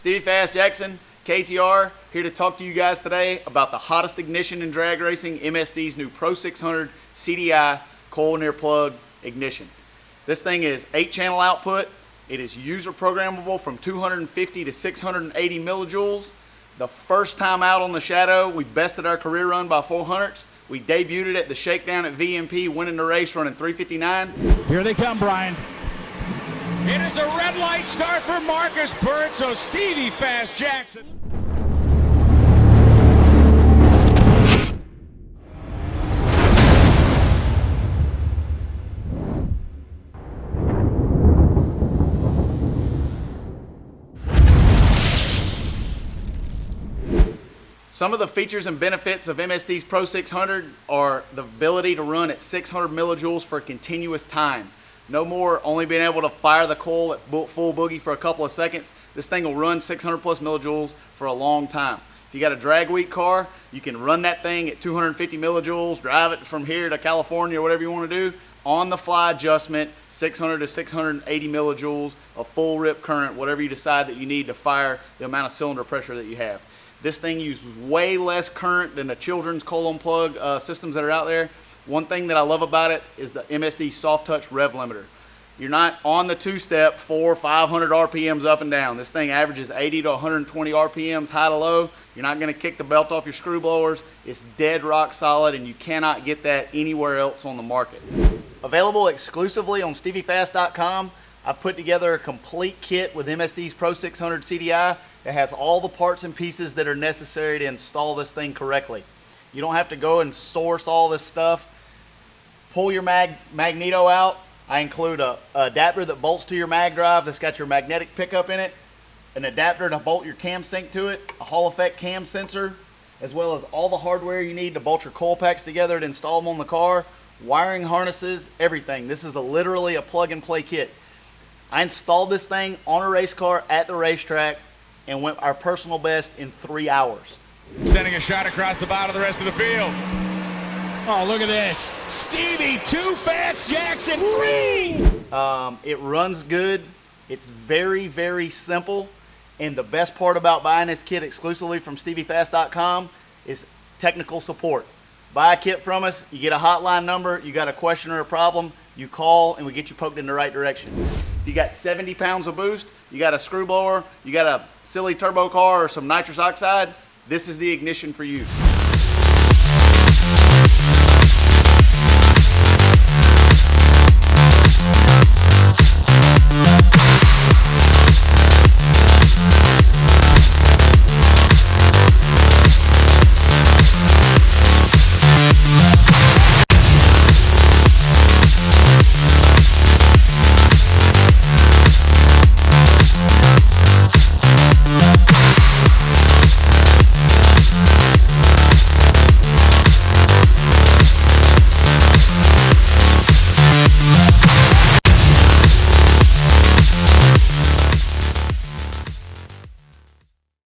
Stevie Fast Jackson, KTR, here to talk to you guys today about the hottest ignition in drag racing, Msd's new Pro 600 CDI Coil near plug ignition. This thing is 8-channel output. It is user programmable from 250 to 680 millijoules. The first time out on the Shadow, we bested our career run by 400ths. We debuted it at the shakedown at VMP, winning the race running 359. Here they come, Brian. It is a red light start for Marcus Bird, so Stevie Fast Jackson. Some of the features and benefits of Msd's Pro 600 are the ability to run at 600 millijoules for a continuous time. No more only being able to fire the coil at full boogie for a couple of seconds. This thing will run 600 plus millijoules for a long time. If you got a drag week car, you can run that thing at 250 millijoules, drive it from here to California or whatever you want to do. On the fly adjustment, 600 to 680 millijoules of full rip current, whatever you decide that you need to fire the amount of cylinder pressure that you have. This thing uses way less current than the children's coil plug systems that are out there. One thing that I love about it is the Msd Soft-Touch Rev Limiter. You're not on the two-step 500 RPMs up and down. This thing averages 80 to 120 RPMs high to low. You're not going to kick the belt off your screw blowers. It's dead rock solid, and you cannot get that anywhere else on the market. Available exclusively on StevieFast.com, I've put together a complete kit with Msd's Pro 600 CDI that has all the parts and pieces that are necessary to install this thing correctly. You don't have to go and source all this stuff. Pull your magneto out. I include a adapter that bolts to your mag drive that's got your magnetic pickup in it, an adapter to bolt your cam sync to it, a Hall effect cam sensor, as well as all the hardware you need to bolt your coil packs together to install them on the car, wiring harnesses, everything. This is literally a plug and play kit. I installed this thing on a race car at the racetrack and went our personal best in 3 hours. Sending a shot across the bow to the rest of the field. Oh, look at this. Stevie, too fast, Jackson. It runs good. It's very, very simple. And the best part about buying this kit exclusively from StevieFast.com is technical support. Buy a kit from us, you get a hotline number, you got a question or a problem, you call and we get you poked in the right direction. If you got 70 pounds of boost, you got a screw blower, you got a silly turbo car or some nitrous oxide, this is the ignition for you.